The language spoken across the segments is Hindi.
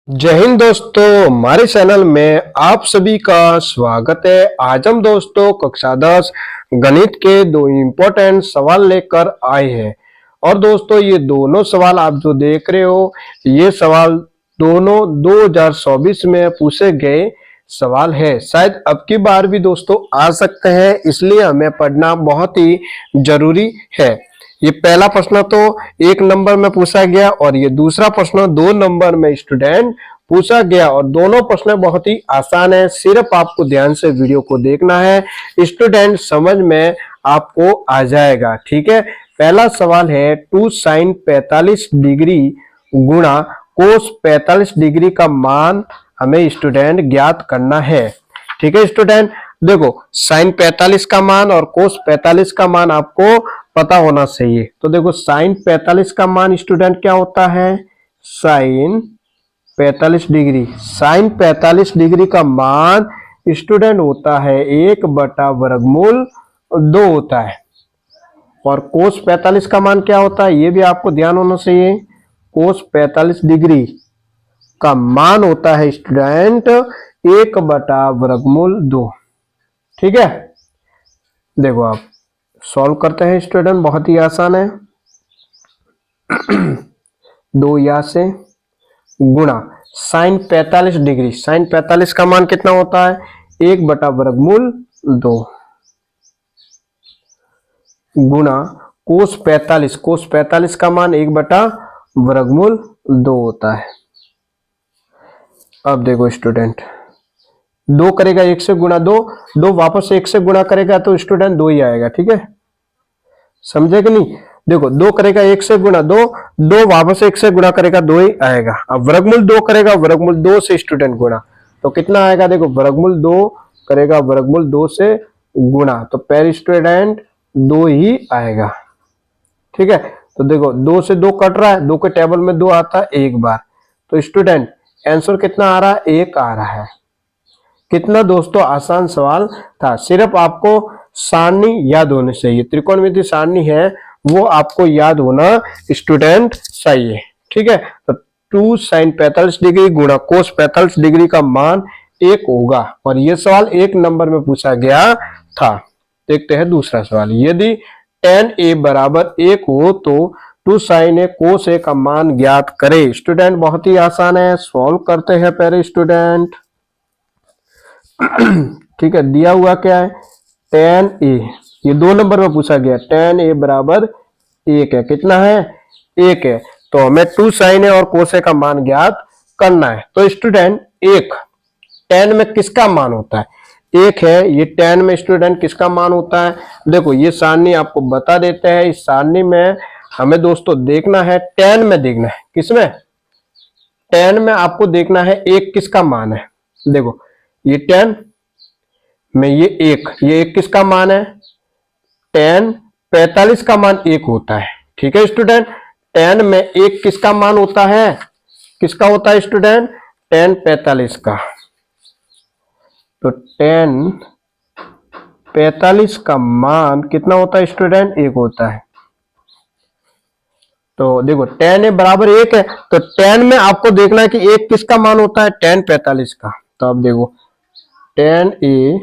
जय हिंद दोस्तों, हमारे चैनल में आप सभी का स्वागत है। आज हम दोस्तों कक्षा 10 गणित के दो इम्पोर्टेंट सवाल लेकर आए हैं। और दोस्तों ये दोनों सवाल आप जो देख रहे हो, ये सवाल दोनों 2024 में पूछे गए सवाल है। शायद अब की बार भी दोस्तों आ सकते हैं, इसलिए हमें पढ़ना बहुत ही जरूरी है। ये पहला प्रश्न तो 1 नंबर में पूछा गया और ये दूसरा प्रश्न 2 नंबर में स्टूडेंट पूछा गया। और दोनों प्रश्न बहुत ही आसान है, सिर्फ आपको ध्यान से वीडियो को देखना है, स्टूडेंट समझ में आपको आ जाएगा। ठीक है, पहला सवाल है 2 sin 45 डिग्री गुणा कोस 45 डिग्री का मान हमें स्टूडेंट ज्ञात करना है। ठीक है स्टूडेंट, देखो साइन 45 का मान और कोस 45 का मान आपको पता होना चाहिए। तो देखो साइन 45 का मान स्टूडेंट क्या होता है, साइन 45 डिग्री। साइन 45 डिग्री का मान स्टूडेंट होता है 1/वर्गमूल 2 होता है। और कोस 45 का मान क्या होता है, ये भी आपको ध्यान होना चाहिए। कोस 45 डिग्री का मान होता है स्टूडेंट 1/वर्गमूल 2। ठीक है, देखो आप सॉल्व करते हैं स्टूडेंट, बहुत ही आसान है। 2 यहाँ से गुणा साइन 45 डिग्री, साइन 45 का मान कितना होता है 1/वर्गमूल 2 गुणा कोस 45, कोस 45 का मान 1/वर्गमूल 2 होता है। अब देखो स्टूडेंट, 2 करेगा 1 से गुणा 2, 2 वापस 1 से गुणा करेगा तो स्टूडेंट 2 ही आएगा। ठीक है, समझे कि नहीं। देखो 2 करेगा 1 से गुणा 2, 2 वापस 1 से गुणा करेगा 2 ही आएगा। अब वर्गमूल 2 करेगा वर्गमूल 2 से स्टूडेंट गुणा, तो कितना आएगा, देखो वर्गमूल 2 करेगा वर्गमूल 2 से गुणा, तो पर स्टूडेंट 2 ही आएगा। ठीक है, तो देखो 2 से 2 कट रहा है, 2 के टेबल में 2 आता है एक बार, तो स्टूडेंट आंसर कितना आ रहा है, 1 आ रहा है। कितना दोस्तों आसान सवाल था, सिर्फ आपको सारणी याद होनी चाहिए। त्रिकोणमिति सारणी है वो आपको याद होना स्टूडेंट चाहिए। ठीक है, तो 2 sin 45 डिग्री गुणा कोस 45 डिग्री का मान 1 होगा। और ये सवाल 1 नंबर में पूछा गया था। देखते हैं दूसरा सवाल, यदि tan a बराबर 1 हो तो 2 sin a कोस a का मान ज्ञात करे। स्टूडेंट बहुत ही आसान है, सॉल्व करते हैं पहले स्टूडेंट। ठीक है, दिया हुआ क्या है tan a, ये 2 नंबर में पूछा गया, tan a बराबर 1 है। कितना है, 1 है। तो हमें 2 sin a और cos a का मान ज्ञात करना है। तो स्टूडेंट 1 tan में किसका मान होता है, 1 है, ये tan में स्टूडेंट किसका मान होता है। देखो ये सारणी आपको बता देते हैं, इस सारणी में हमें दोस्तों देखना है tan में, देखना है किसमें, tan में आपको देखना है 1 किसका मान है। देखो ये tan में ये 1 किसका मान है, tan 45 का मान 1 होता है। ठीक है स्टूडेंट, tan में 1 किसका मान होता है, किसका होता है स्टूडेंट, tan 45 का। तो tan 45 का मान कितना होता है स्टूडेंट, 1 होता है। तो देखो tan a बराबर 1 है, तो tan में आपको देखना है कि 1 किसका मान होता है, tan 45 का। तो अब देखो tan a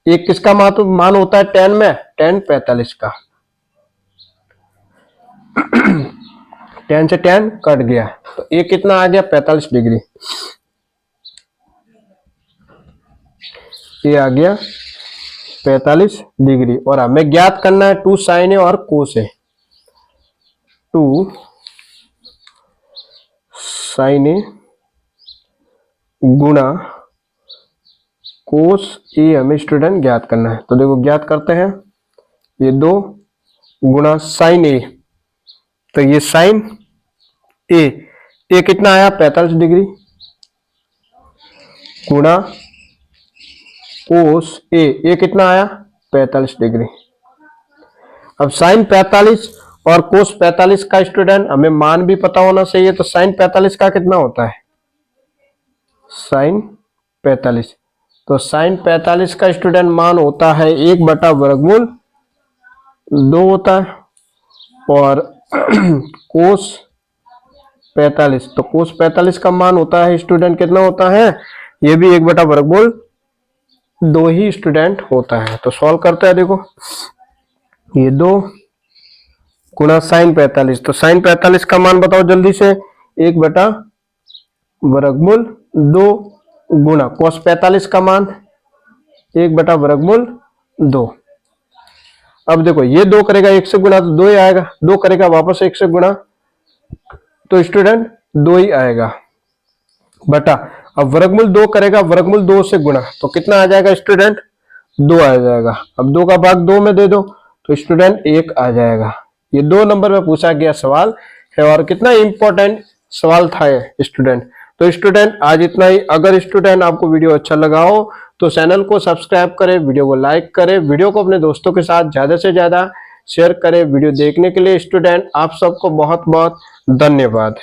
1 किसका मान होता है tan में, tan 45 का। tan से tan कट गया, तो ये कितना आ गया 45 डिग्री, ये आ गया 45 डिग्री। और हमें ज्ञात करना है 2 sin a और cos a। 2 sin a गुणा कोस ए हमें स्टूडेंट ज्ञात करना है। तो देखो ज्ञात करते हैं, ये 2 गुणा साइन ए, तो ये साइन ए कितना आया 45 डिग्री गुणा कोस ए कितना आया 45 डिग्री। अब साइन 45 और कोस 45 का स्टूडेंट हमें मान भी पता होना चाहिए। तो साइन 45 का कितना होता है, साइन 45, तो साइन 45 का स्टूडेंट मान होता है 1/वर्गमूल 2 होता है। और कोस 45। तो cos 45 का मान होता है स्टूडेंट कितना होता है, ये भी 1 बटा वर्गमूल 2 ही स्टूडेंट होता है। तो सॉल्व करते हैं, देखो ये 2 गुणा साइन 45। तो साइन 45 का मान बताओ जल्दी से, 1 बटा वर्गमूल 2 गुणा cos 45 का मान 1 बटा वर्गमूल 2। अब देखो ये 2 करेगा 1 से गुणा तो 2 ही आएगा, 2 करेगा वापस 1 से गुणा तो स्टूडेंट 2 ही आएगा बटा, अब वर्गमूल 2 करेगा वर्गमूल 2 से गुणा तो कितना आ जाएगा स्टूडेंट, 2 आ जाएगा। अब 2 का भाग 2 में दे दो तो स्टूडेंट 1 आ जाएगा। ये 2 नंबर में पूछा गया सवाल है और कितना इंपॉर्टेंट सवाल था ये स्टूडेंट। तो स्टूडेंट आज इतना ही। अगर स्टूडेंट आपको वीडियो अच्छा लगा हो तो चैनल को सब्सक्राइब करें, वीडियो को लाइक करें, वीडियो को अपने दोस्तों के साथ ज्यादा से ज्यादा शेयर करें। वीडियो देखने के लिए स्टूडेंट आप सबको बहुत बहुत धन्यवाद।